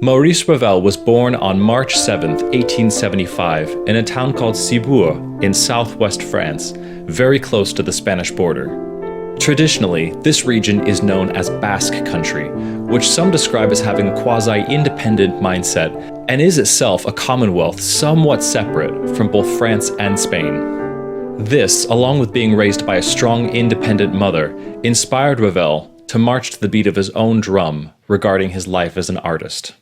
Maurice Ravel was born on March 7, 1875, in a town called Ciboure in southwest France, very close to the Spanish border. Traditionally, this region is known as Basque Country, which some describe as having a quasi-independent mindset and is itself a commonwealth somewhat separate from both France and Spain. This, along with being raised by a strong, independent mother, inspired Ravel to march to the beat of his own drum regarding his life as an artist.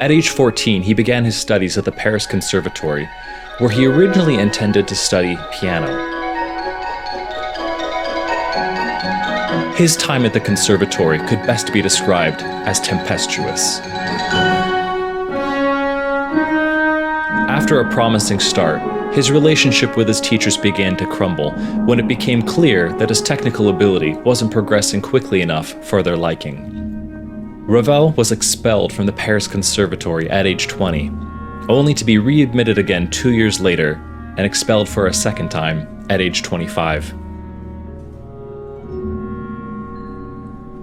At age 14, he began his studies at the Paris Conservatory, where he originally intended to study piano. His time at the conservatory could best be described as tempestuous. After a promising start, his relationship with his teachers began to crumble when it became clear that his technical ability wasn't progressing quickly enough for their liking. Ravel was expelled from the Paris Conservatory at age 20, only to be readmitted again 2 years later and expelled for a second time at age 25.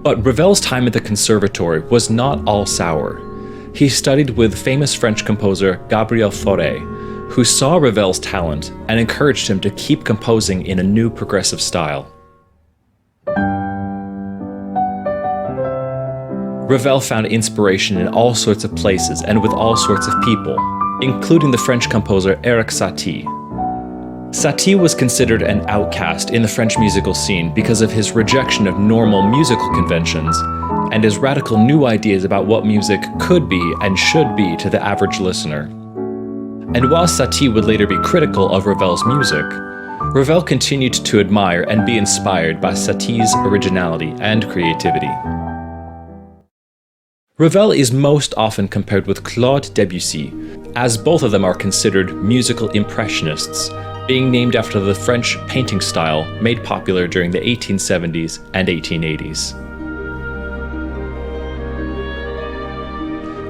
But Ravel's time at the conservatory was not all sour. He studied with famous French composer Gabriel Fauré, who saw Ravel's talent and encouraged him to keep composing in a new progressive style. Ravel found inspiration in all sorts of places and with all sorts of people, including the French composer Erik Satie. Satie was considered an outcast in the French musical scene because of his rejection of normal musical conventions and his radical new ideas about what music could be and should be to the average listener. And while Satie would later be critical of Ravel's music, Ravel continued to admire and be inspired by Satie's originality and creativity. Ravel is most often compared with Claude Debussy, as both of them are considered musical impressionists, being named after the French painting style made popular during the 1870s and 1880s.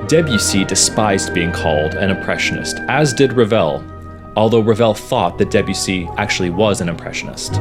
Debussy despised being called an impressionist, as did Ravel, although Ravel thought that Debussy actually was an impressionist.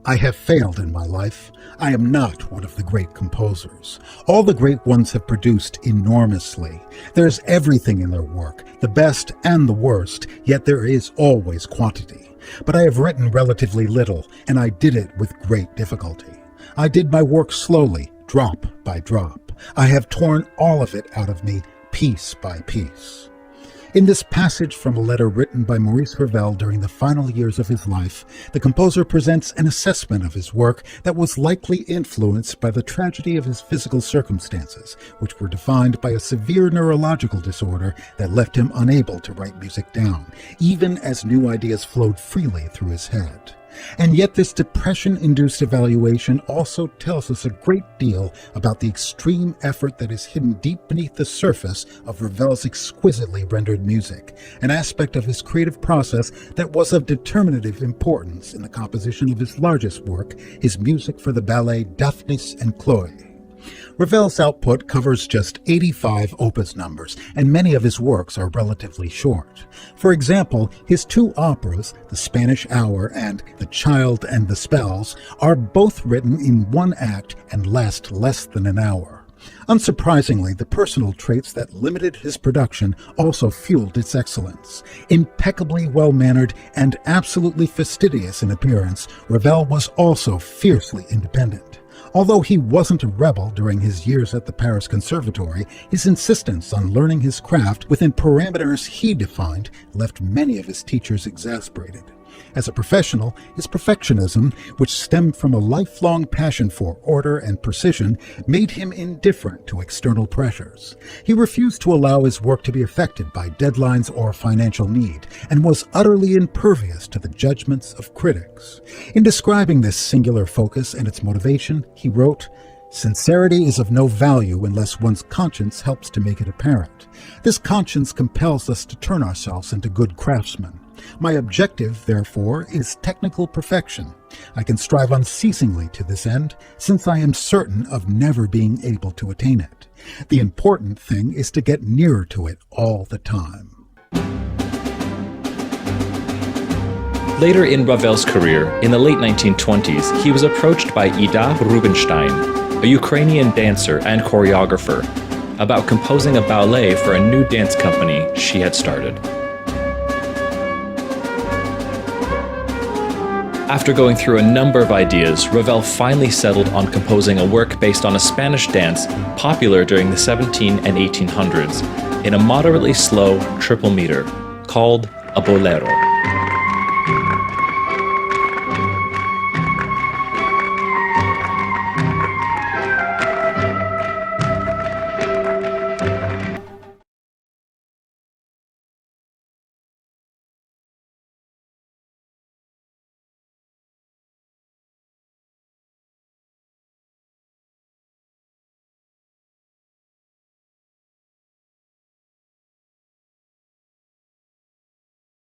I have failed in my life. I am not one of the great composers. All the great ones have produced enormously. There's everything in their work, the best and the worst, yet there is always quantity. But I have written relatively little, and I did it with great difficulty. I did my work slowly, drop by drop. I have torn all of it out of me, piece by piece. In this passage from a letter written by Maurice Ravel during the final years of his life, the composer presents an assessment of his work that was likely influenced by the tragedy of his physical circumstances, which were defined by a severe neurological disorder that left him unable to write music down, even as new ideas flowed freely through his head. And yet this depression-induced evaluation also tells us a great deal about the extreme effort that is hidden deep beneath the surface of Ravel's exquisitely rendered music, an aspect of his creative process that was of determinative importance in the composition of his largest work, his music for the ballet Daphnis and Chloe. Ravel's output covers just 85 opus numbers, and many of his works are relatively short. For example, his two operas, The Spanish Hour and The Child and the Spells, are both written in one act and last less than an hour. Unsurprisingly, the personal traits that limited his production also fueled its excellence. Impeccably well-mannered and absolutely fastidious in appearance, Ravel was also fiercely independent. Although he wasn't a rebel during his years at the Paris Conservatory, his insistence on learning his craft within parameters he defined left many of his teachers exasperated. As a professional, his perfectionism, which stemmed from a lifelong passion for order and precision, made him indifferent to external pressures. He refused to allow his work to be affected by deadlines or financial need, and was utterly impervious to the judgments of critics. In describing this singular focus and its motivation, he wrote, "Sincerity is of no value unless one's conscience helps to make it apparent. This conscience compels us to turn ourselves into good craftsmen. My objective, therefore, is technical perfection. I can strive unceasingly to this end, since I am certain of never being able to attain it. The important thing is to get nearer to it all the time." Later in Ravel's career, in the late 1920s, he was approached by Ida Rubinstein, a Ukrainian dancer and choreographer, about composing a ballet for a new dance company she had started. After going through a number of ideas, Ravel finally settled on composing a work based on a Spanish dance popular during the 17 and 1800s in a moderately slow triple meter called a bolero.